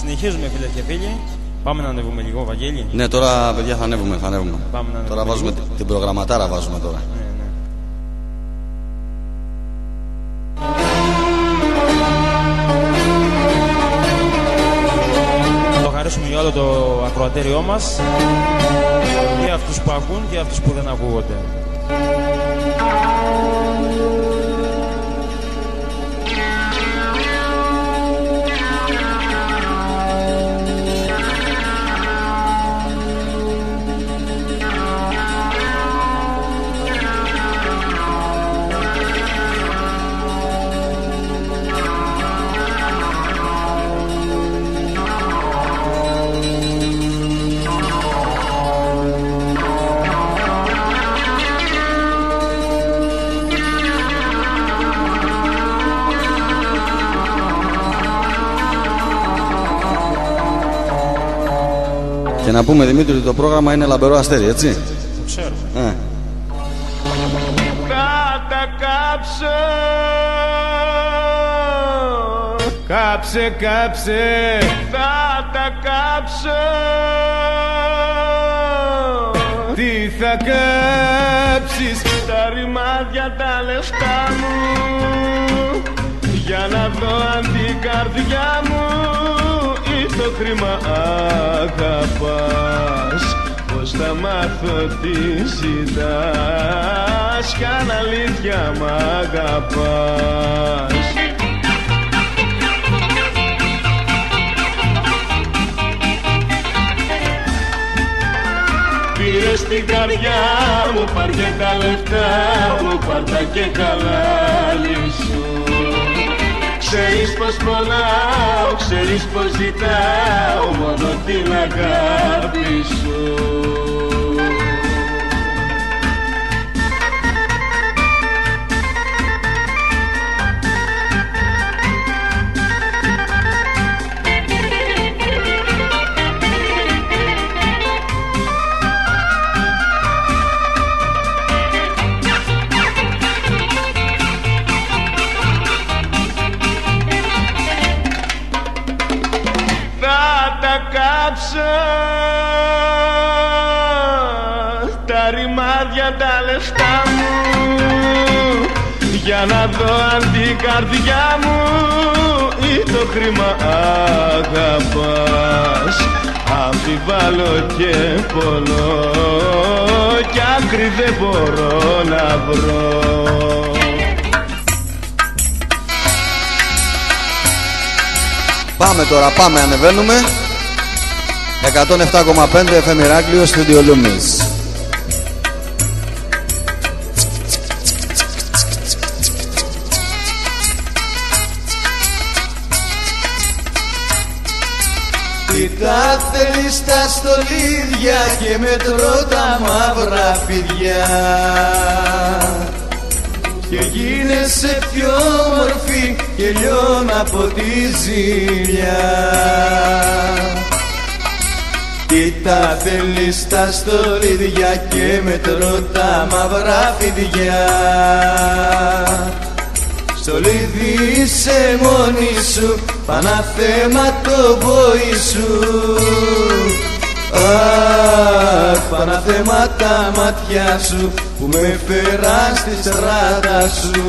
Συνεχίζουμε, φίλες και φίλοι. Πάμε να ανεβούμε λίγο, Βαγγέλη. Ναι, τώρα παιδιά θα ανέβουμε. Πάμε να τώρα βάζουμε λίγο. την προγραμματάρα βάζουμε τώρα. Ναι. Να το χαρίσουμε για όλο το ακροατήριό μας. Και αυτούς που ακούν και αυτούς που δεν ακούγονται. Και να πούμε, Δημήτρη, ότι το πρόγραμμα είναι λαμπερό αστέρι, έτσι. Το ξέρουμε. Θα τα κάψω. Κάψε, θα τα κάψω. Τι θα κάψεις? Τα ρημάδια, τα λεφτά μου, για να δω αν την καρδιά μου ή το χρήμα αγαπάς. Πώς θα μάθω τι ζητάς κι αν αλήθεια μ' αγαπάς. Πήρες την καρδιά μου, πάρ' και τα λεφτά μου, πάρ' τα και χαλάλι σου. Ξέρεις πως πονάω, ξέρεις πως ζητάω μόνο την αγάπη σου. Τα ρημάδια, τα λεφτά μου, για να δω αν την καρδιά μου ή το χρήμα αγαπάς. Αμφιβάλλω και πονώ κι άκρη δεν μπορώ να βρω. Πάμε τώρα, ανεβαίνουμε. 107,5 FM Ηράκλειο, Studio Loomis. Τι τα θέλεις τα στολίδια και μετρώ τα μαύρα φίδια και γίνεσαι πιο όμορφη και λιώνω από τη ζήλια. Τι τα θέλεις τα στολίδια και μετρώ τα μαύρα φίδια. Στολίδι είσαι μόνη σου, Παναθέμα το πόη σου. Αχ, Παναθέμα τα μάτια σου που με φέραν στη στράτα σου.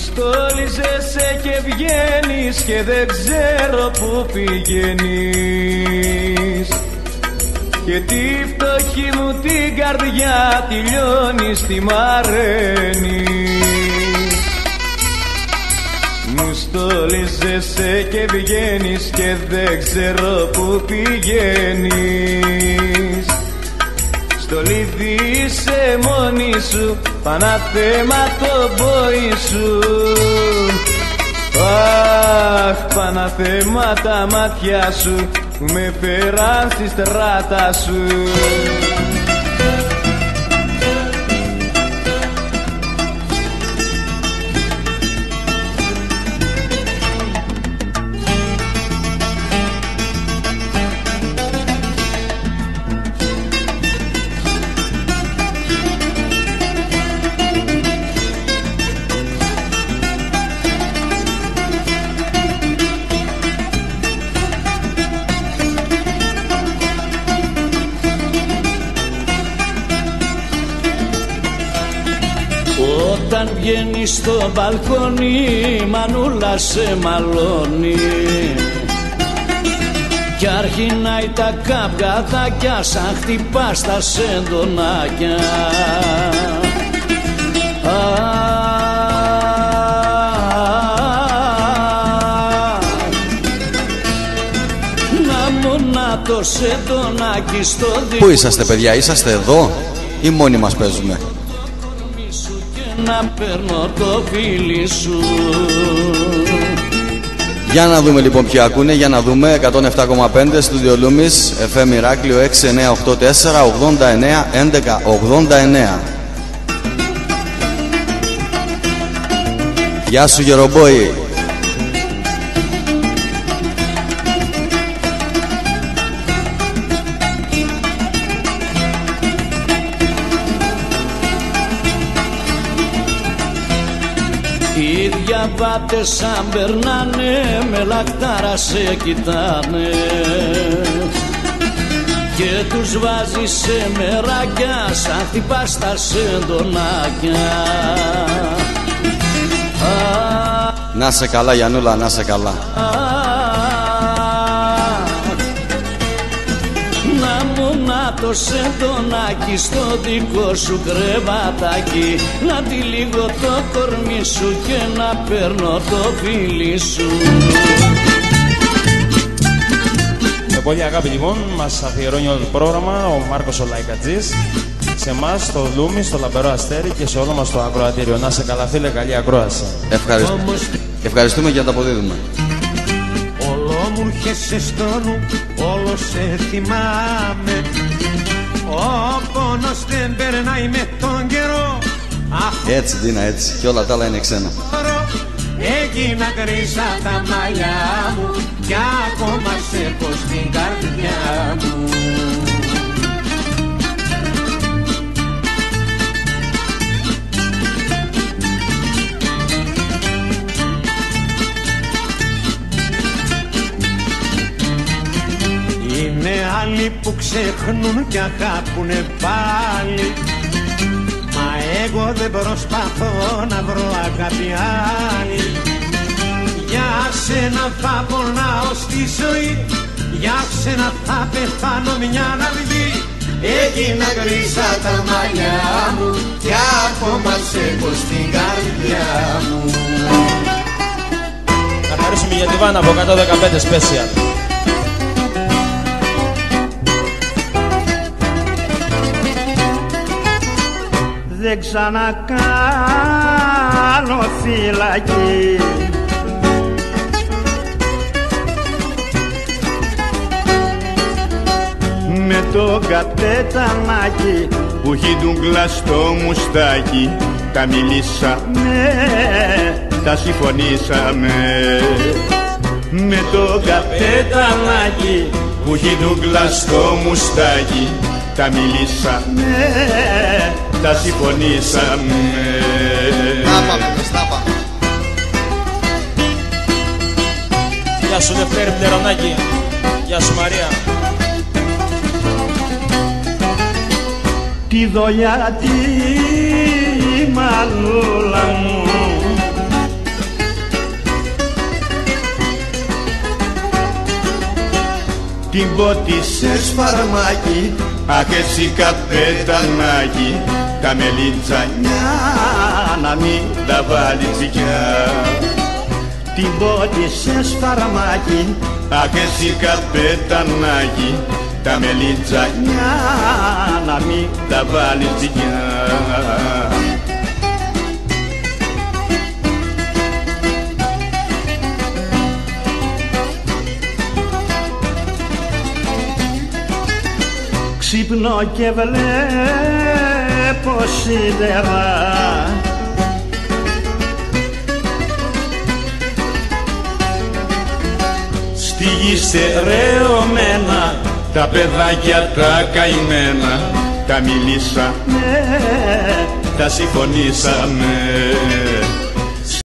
Στόλιζεσαι και βγαίνεις και δεν ξέρω που πηγαίνεις και τη φτωχή μου την καρδιά τη λιώνεις, τη μαραίνεις. Μου στόλιζεσαι και βγαίνεις και δεν ξέρω που πηγαίνεις. Στολίδι είσαι μόνη σου, Παναθέμα το πόη σου. Αχ, Παναθέμα τα μάτια σου που με φέραν στη στράτα σου. βγαίνει στο μπαλκόνι, μανούλα σε μαλώνει. Κι αρχινάει τα καυγαδάκια σαν χτυπά στα σεντονάκια. Το σεντονάκι στο δικό. Πού είσαστε παιδιά, είσαστε εδώ ή μόνοι μας παίζουμε? Και να παίρνω το φίλι σου. Για να δούμε λοιπόν ποιοι ακούνε, για να δούμε. 107,5 Στούντιο Λούμις, FM Ηράκλειο 6984 89 11 89. Γεια σου Γερομπόη. Οι διαβάτες σαν περνάνε, με λακτάρα σε κοιτάνε και τους βάζει σε μεράκια σαν χτυπάς στα σεντονάκια. Να σε καλά Γιαννούλα, να σε καλά. Το σεντονάκι στο δικό σου κρεβατάκι, να τυλίγω το κορμί σου και να παίρνω το φίλι σου. Με πολύ αγάπη λοιπόν μας αφιερώνει όλο το πρόγραμμα ο Μάρκος ο Λαϊκατζής, σε εμάς, στο Λούμι, στο Λαμπερό Αστέρι και σε όλο μας το ακροατήριο. Να σε καλά φίλε, καλή ακρόαση. Ευχαριστούμε και να τα αποδίδουμε. Όλο μου έρχεσαι στο νου, όλο σε θυμάμαι. Ο πόνος δεν περνάει με τον καιρό. Έτσι Ντίνα, έτσι, και όλα τα άλλα είναι ξένα. Έγινα γκρίζα τα μαλλιά μου κι ακόμα σε έχω στην καρδιά μου. Είναι άλλοι που ξεχνούν κι αγάπουνε πάλι, μα εγώ δεν προσπαθώ να βρω αγάπη άλλη. Για σένα θα πονάω στη ζωή, για σένα θα πεθάνω μια αυγή. Έγινα γκρίζα τα μαλλιά μου κι ακόμα σε έχω στην καρδιά μου. Να χαρίσουμε για τη Βάνα από 115 Special. Δεν ξανακάνω φυλακή, με το καπετανάκι που έχει ντουγκλά στο μουστάκι. Τα μιλήσαμε, τα συμφωνήσαμε. Με το καπετανάκι που έχει ντουγκλά στο μουστάκι. Τα μιλήσαμε, τα συμφωνήσαμε. Γεια σου Λευτέρη Πλερονάκη, γεια σου Μαρία. Τη δολιά τη μανούλα μου, την πότισες φαρμάκι, αχ εσύ καπετανάκι. Τα μελιτζανιά να μην τα βάλεις πια. Την πότισες φαρμάκι, αχ εσύ καπετανάκι. Τα μελιτζανιά να μην τα βάλεις πια. Ξύπνω και βλέπω σίδερα, στη γη στερεωμένα, τα παιδάκια τα καημένα. Τα μιλήσαμε, τα συμφωνήσαμε.